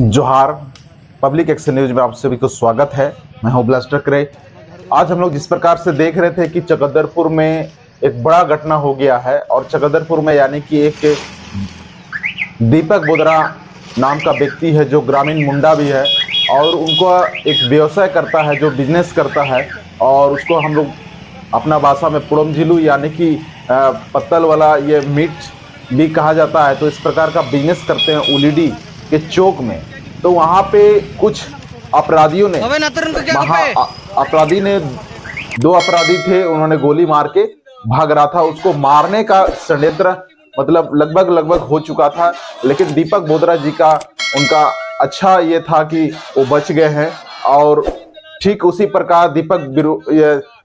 जोहार। Public action news में आप सभी को स्वागत है। मैं हूं ब्लास्टर करे। आज हम लोग जिस प्रकार से देख रहे थे कि चकदरपुर में एक बड़ा घटना हो गया है और चकदरपुर में यानी कि एक दीपक बोदरा नाम का व्यक्ति है जो ग्रामीण मुंडा भी है और उनको एक व्यवसाय करता है, जो बिजनेस करता है और उसको हम लोग अपना भाषा में पुड़मझिलू यानी कि पत्तल वाला ये मीट भी कहा जाता है। तो इस प्रकार का बिजनेस करते हैं उलीडी के चौक में। तो वहाँ पे कुछ अपराधियों ने दो अपराधी थे, उन्होंने गोली मार के भाग रहा था। उसको मारने का षड्यंत्र मतलब लगभग हो चुका था, लेकिन दीपक बोदरा जी का उनका अच्छा ये था कि वो बच गए हैं। और ठीक उसी प्रकार दीपक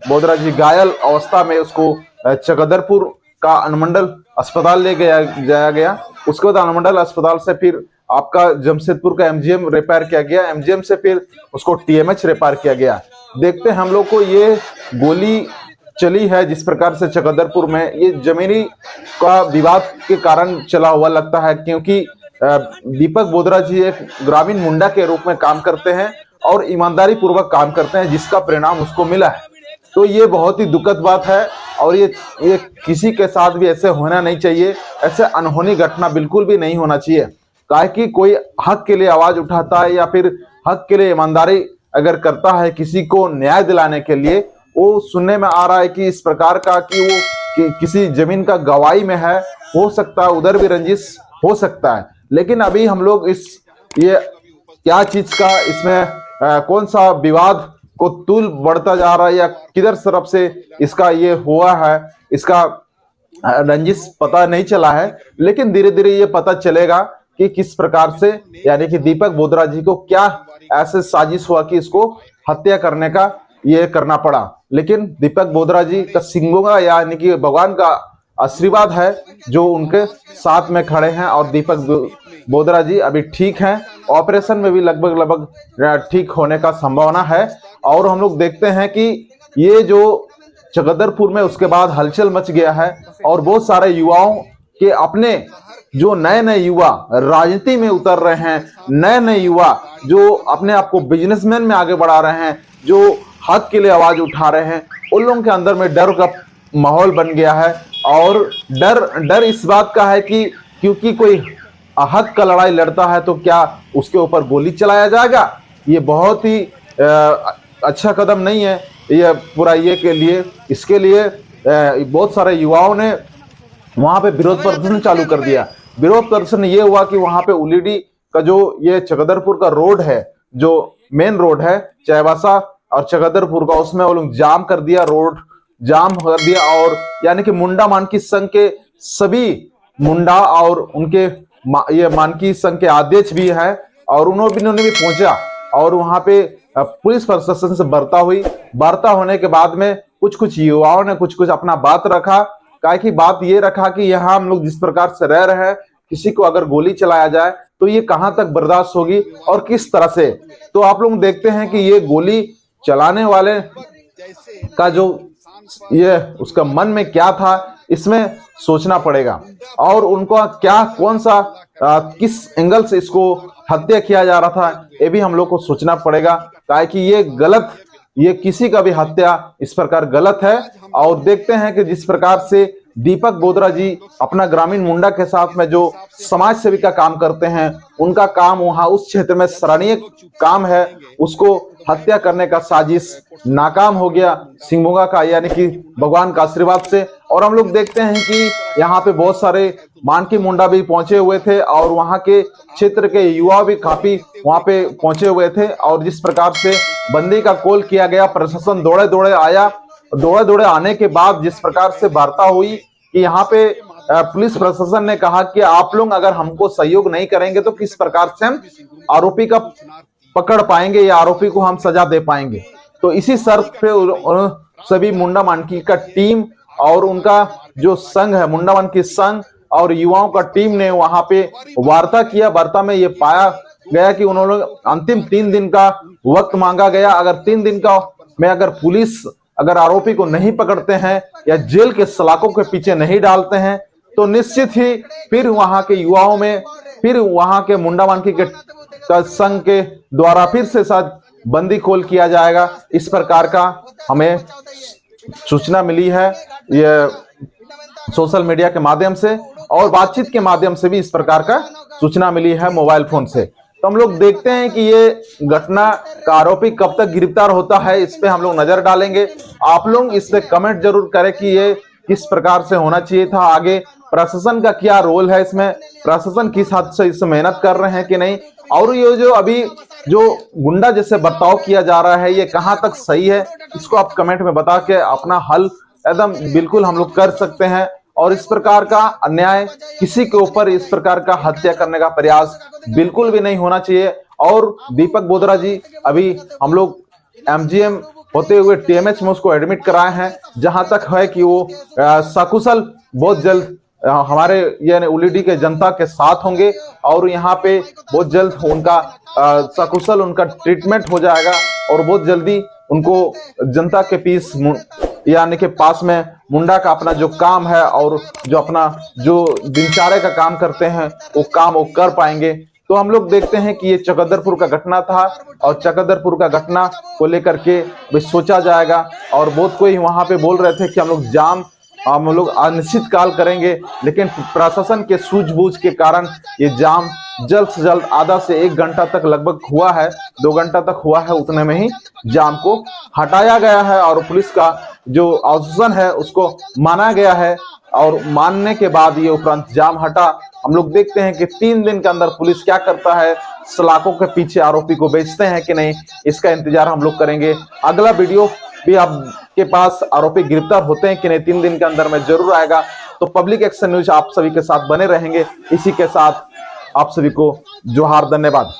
बोदरा जी घायल अवस्था में उसको चकदरपुर का अनुमंडल अस्पताल ले जाया गया। उसके बाद अनुमंडल अस्पताल से फिर आपका जमशेदपुर का एमजीएम रेफर किया गया, एमजीएम से फिर उसको टीएमएच रेफर किया गया। देखते हैं हम लोग को ये गोली चली है जिस प्रकार से चकदरपुर में, ये जमीनी का विवाद के कारण चला हुआ लगता है, क्योंकि दीपक बोदरा जी एक ग्रामीण मुंडा के रूप में काम करते हैं और ईमानदारी पूर्वक काम करते हैं, जिसका परिणाम उसको मिला है। तो ये बहुत ही दुखद बात है और ये किसी के साथ भी ऐसे होना नहीं चाहिए। ऐसे अनहोनी घटना बिल्कुल भी नहीं होना चाहिए। काहे कि कोई हक के लिए आवाज उठाता है या फिर हक के लिए ईमानदारी अगर करता है किसी को न्याय दिलाने के लिए, वो सुनने में आ रहा है कि इस प्रकार का कि वो किसी जमीन का गवाही में है, हो सकता है उधर भी रंजिश हो सकता है। लेकिन अभी हम लोग ये क्या चीज का इसमें कौन सा विवाद को तूल बढ़ता जा रहा है या किधर तरफ से इसका ये हुआ है, इसका रंजिश पता नहीं चला है। लेकिन धीरे धीरे ये पता चलेगा कि किस प्रकार से यानी कि दीपक बोदरा जी को क्या ऐसे साजिश हुआ कि इसको हत्या करने का ये करना पड़ा। लेकिन दीपक बोदरा जी का सिंगोगा यानी कि भगवान का आशीर्वाद है जो उनके साथ में खड़े हैं और दीपक बोदरा जी अभी ठीक हैं। ऑपरेशन में भी लगभग ठीक होने का संभावना है। और हम लोग देखते हैं कि ये जो चकदरपुर में उसके बाद हलचल मच गया है और बहुत सारे युवाओं के अपने जो नए युवा राजनीति में उतर रहे हैं, नए युवा जो अपने आप को बिजनेसमैन में आगे बढ़ा रहे हैं, जो हक के लिए आवाज उठा रहे हैं, उन लोगों के अंदर में डर का माहौल बन गया है। और डर इस बात का है कि क्योंकि कोई हक का लड़ाई लड़ता है तो क्या उसके ऊपर गोली चलाया जाएगा। ये बहुत ही अच्छा कदम नहीं है ये पूरा ये के लिए। इसके लिए बहुत सारे युवाओं ने वहां पे विरोध प्रदर्शन चालू कर दिया। विरोध प्रदर्शन ये हुआ कि वहां पे उलीडी का जो ये चकदरपुर का रोड है, जो मेन रोड है चाईबासा और चकदरपुर का, उसमें वो लोग जाम कर दिया, रोड जाम कर दिया। और यानी कि मुंडा मानकी संघ के सभी मुंडा और उनके ये मानकी संघ के अध्यक्ष भी है और उन्होंने भी पहुंचा और वहां पे पुलिस प्रशासन से वार्ता होने के बाद में कुछ युवाओं ने कुछ अपना बात रखा। काहे की बात ये रखा कि यहाँ हम लोग जिस प्रकार से रह रहे हैं, किसी को अगर गोली चलाया जाए तो ये कहां तक बर्दाश्त होगी और किस तरह से। तो आप लोग देखते हैं कि ये गोली चलाने वाले का जो ये उसका मन में क्या था, इसमें सोचना पड़ेगा और उनको क्या कौन सा किस एंगल से इसको हत्या किया जा रहा था, ये भी हम लोग को सोचना पड़ेगा। काहे कि ये गलत, ये किसी का भी हत्या इस प्रकार गलत है। और देखते हैं कि जिस प्रकार से दीपक बोदरा जी अपना ग्रामीण मुंडा के साथ में जो समाज सेवी का काम करते हैं, उनका काम वहां उस क्षेत्र में सराहनीय काम है, उसको हत्या करने का साजिश नाकाम हो गया सिंगोगा का यानी कि भगवान का आशीर्वाद से। और हम लोग देखते हैं कि यहाँ पे बहुत सारे मानकी मुंडा भी पहुंचे हुए थे और वहां के क्षेत्र के युवा भी काफी वहां पे पहुंचे हुए थे। और जिस प्रकार से बंदी का कॉल किया गया, प्रशासन दौड़े आया। दौड़े आने के बाद जिस प्रकार से वार्ता हुई कि यहाँ पे पुलिस प्रशासन ने कहा कि आप लोग अगर हमको सहयोग नहीं करेंगे तो किस प्रकार से हम आरोपी का पकड़ पाएंगे या आरोपी को हम सजा दे पाएंगे। तो इसी शर्त पे सभी मुंडा मानकी का टीम और उनका जो संघ है मुंडा मानकी संघ और युवाओं का टीम ने वहां पे वार्ता किया। वार्ता में ये पाया गया कि उन्होंने अंतिम 3 दिन का वक्त मांगा गया। अगर 3 दिन का में अगर पुलिस अगर आरोपी को नहीं पकड़ते हैं या जेल के सलाखों के पीछे नहीं डालते हैं तो निश्चित ही फिर वहां के युवाओं में, फिर वहां के मुंडा मानकी के का संघ के द्वारा फिर से शायद बंदी खोल किया जाएगा, इस प्रकार का हमें सूचना मिली है ये सोशल मीडिया के माध्यम से, और बातचीत के माध्यम से भी इस प्रकार का सूचना मिली है मोबाइल फोन से। तो हम लोग देखते हैं कि ये घटना का आरोपी कब तक गिरफ्तार होता है, इस पे हम लोग नजर डालेंगे। आप लोग इस पे कमेंट जरूर करें कि ये किस प्रकार से होना चाहिए था, आगे प्रशासन का क्या रोल है इसमें, प्रशासन किस हद से इसमें मेहनत कर रहे हैं कि नहीं, और ये जो अभी जो गुंडा जैसे बर्ताव किया जा रहा है ये कहां तक सही है, इसको आप कमेंट में बता के अपना हल एकदम बिल्कुल हम लोग कर सकते हैं। और इस प्रकार का अन्याय, किसी के ऊपर इस प्रकार का हत्या करने का प्रयास बिल्कुल भी नहीं होना चाहिए। और दीपक बोधरा जी अभी हम लोग एमजीएम होते हुए टीएमएच में उसको एडमिट कराए हैं, जहां तक है कि वो सकुशल बहुत जल्द हमारे यानी उलीडी के जनता के साथ होंगे, और यहाँ पे बहुत जल्द उनका सकुशल उनका ट्रीटमेंट हो जाएगा, और बहुत जल्दी उनको जनता के पीस यानी के पास में मुंडा का अपना जो काम है और जो अपना जो दिनचर्या का काम करते हैं वो काम वो कर पाएंगे। तो हम लोग देखते हैं कि ये चकदरपुर का घटना था, और चकदरपुर का घटना को लेकर के भी सोचा जाएगा। और बहुत कोई वहां पे बोल रहे थे कि हम लोग अनिश्चित काल करेंगे, लेकिन प्रशासन के सूझबूझ के कारण ये जाम जल्द से जल्द आधा से 1 घंटा तक लगभग हुआ है, 2 घंटा तक हुआ है, उतने में ही जाम को हटाया गया है, और पुलिस का जो आश्वासन है उसको माना गया है, और मानने के बाद ये उपरांत जाम हटा। हम लोग देखते हैं कि 3 दिन के अंदर पुलिस क्या करता है, सलाखों के पीछे आरोपी को बेचते हैं कि नहीं, इसका इंतजार हम लोग करेंगे। अगला वीडियो भी आपके पास आरोपी गिरफ्तार होते हैं कि नहीं 3 दिन के अंदर में जरूर आएगा। तो पब्लिक एक्शन न्यूज आप सभी के साथ बने रहेंगे। इसी के साथ आप सभी को जोहार, धन्यवाद।